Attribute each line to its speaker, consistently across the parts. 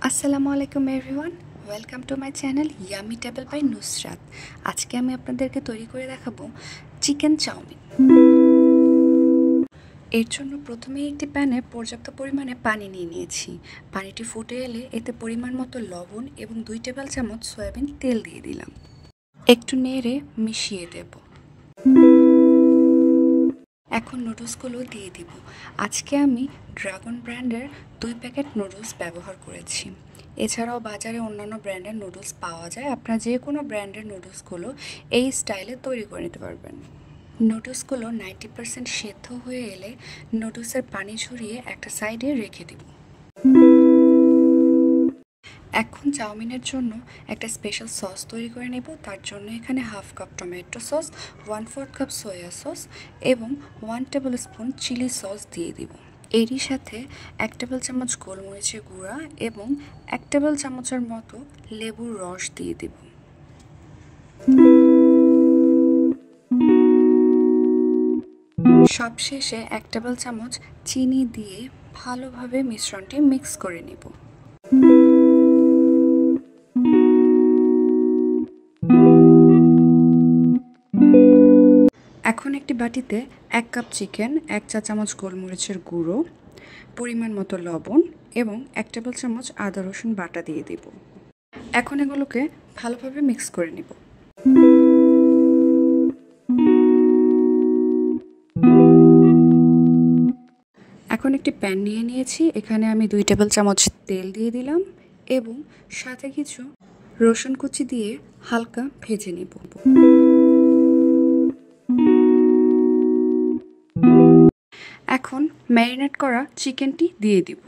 Speaker 1: আসসালামু আলাইকুম everyone, welcome to my channel yummy table by Nusrat. আজকে আমি আপনাদেরকে তৈরি করে দেখাবো চিকেন চাউমিন। এর জন্য প্রথমেই একটি প্যানে পর্যাপ্ত পরিমাণে পানি নিয়ে নিয়েছি। পানিটি ফুটে এলে এতে পরিমাণ মতো লবণ এবং 2 টেবিল চামচ সয়াবিন তেল দিয়ে দিলাম। একটু নেড়ে মিশিয়ে দেব। এখন নুডলসগুলো দিয়ে দিব। আজকে আমি ড্রাগন ব্র্যান্ডের 2 প্যাকেট নুডলস ব্যবহার করেছি। এছাড়াও বাজারে অন্যান্য ব্র্যান্ডের নুডলস পাওয়া যায়। আপনারা যে কোনো ব্র্যান্ডের নুডলসগুলো এই স্টাইলে তৈরি করে নিতে পারবেন। নুডলসগুলো 90% সেদ্ধ হয়ে এলে নুডলসের পানি ঝরিয়ে একটা সাইডে রেখে দিব। এখন চাউমিনের জন্য একটা স্পেশাল সস তৈরি করে নেব। তার জন্য এখানে 1/2 cup tomato sauce, 1/4 cup soya sauce এবং 1 টেবিল স্পুন চিলি সস দিয়ে দিব। এরই সাথে 1 টেবিল চামচ গোলমরিচের গুঁড়া এবং 1 টেবিল চামচের মতো লেবুর রস দিয়ে দেব। সবশেষে 1 টেবিল চামচ চিনি দিয়ে ভালোভাবে মিশ্রণটি মিক্স করে নেব। এখন একটি বাটিতে 1 কাপ চিকেন, 1 চা চামচ গোলমরিচের গুঁড়ো, পরিমাণ মতো লবণ এবং 1 টেবিল চামচ আদা রসুন বাটা দিয়ে দেব। এখন এগুলোকে ভালোভাবে মিক্স করে নেব। এখন একটি প্যান নিয়ে নিয়েছি। এখানে আমি 2 টেবিল চামচ তেল দিয়ে দিলাম এবং সাথে কিছু রসুন কুচি দিয়ে হালকা ভেজে নেব। এখন ম্যারিনেট করা চিকেনটি দিয়ে দিব।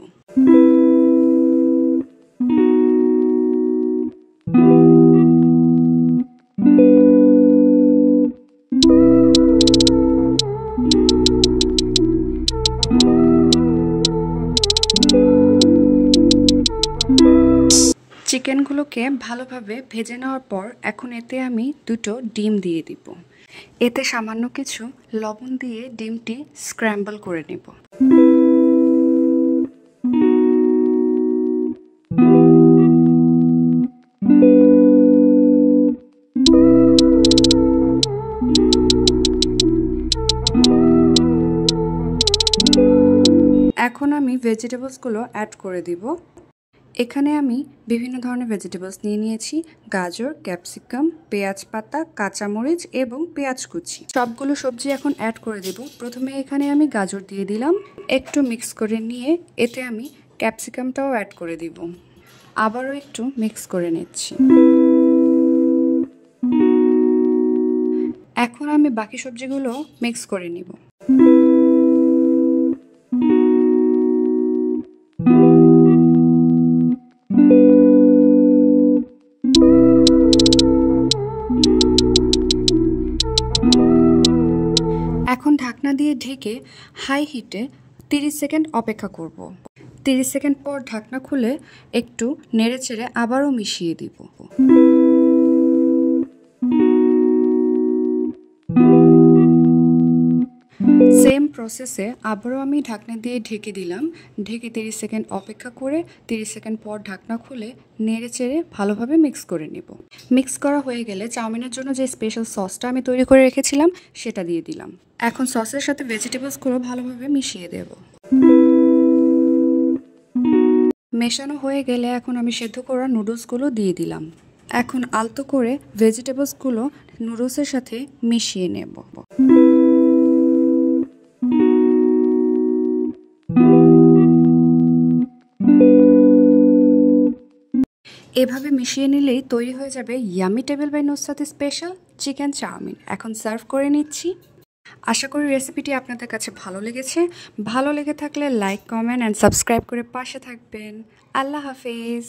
Speaker 1: চিকেনগুলোকে ভালোভাবে ভেজে নেওয়ার পর এখন এতে আমি 2টো ডিম দিয়ে দিব। এতে সামান্য কিছু লবণ দিয়ে ডিমটি স্ক্র্যাম্বল করে নেব। এখন আমি ভেজিটেবলসগুলো অ্যাড করে দিব। এখানে আমি বিভিন্ন ধরনের ভেজিটেবলস নিয়ে নিয়েছি: গাজর, ক্যাপসিকাম, পেঁয়াজ পাতা, কাঁচামরিচ এবং পেঁয়াজ কুচি। সবগুলো সবজি এখন অ্যাড করে দেব। প্রথমে এখানে আমি গাজর দিয়ে দিলাম। একটু মিক্স করে নিয়ে এতে আমি ক্যাপসিকামটাও অ্যাড করে দিব। আবারও একটু মিক্স করে নিচ্ছি। এখন আমি বাকি সবজিগুলো মিক্স করে নিব। এখন ঢাকনা দিয়ে ঢেকে হাই হিটে 30 সেকেন্ড অপেক্ষা করব। 30 সেকেন্ড পর ঢাকনা খুলে একটু নেড়েচেড়ে আবারও মিশিয়ে দিব। সেম প্রসেসে আবারও আমি ঢাকনা দিয়ে ঢেকে দিলাম। ঢেকে 30 সেকেন্ড অপেক্ষা করে 30 সেকেন্ড পর ঢাকনা খুলে নেড়েচেড়ে ভালোভাবে মিক্স করে নেব। মিক্স করা হয়ে গেলে চাউমিনের জন্য যে স্পেশাল সসটা আমি তৈরি করে রেখেছিলাম সেটা দিয়ে দিলাম। এখন সসের সাথে ভেজিটেবলসগুলো ভালোভাবে মিশিয়ে দেব। মেশানো হয়ে গেলে এখন আমি সেদ্ধ করা নুডলসগুলো দিয়ে দিলাম। এখন আলতো করে ভেজিটেবলসগুলো নুডলসের সাথে মিশিয়ে নেব। এভাবে মিশিয়ে নিলেই তৈরি হয়ে যাবে ইয়ামি টেবল বাই নুসরাতের স্পেশাল চিকেন চাউমিন। এখন সার্ভ করে নিচ্ছি। আশা করি রেসিপিটি আপনাদের কাছে ভালো লেগেছে। ভালো লেগে থাকলে লাইক, কমেন্ট অ্যান্ড সাবস্ক্রাইব করে পাশে থাকবেন। আল্লাহ হাফেজ।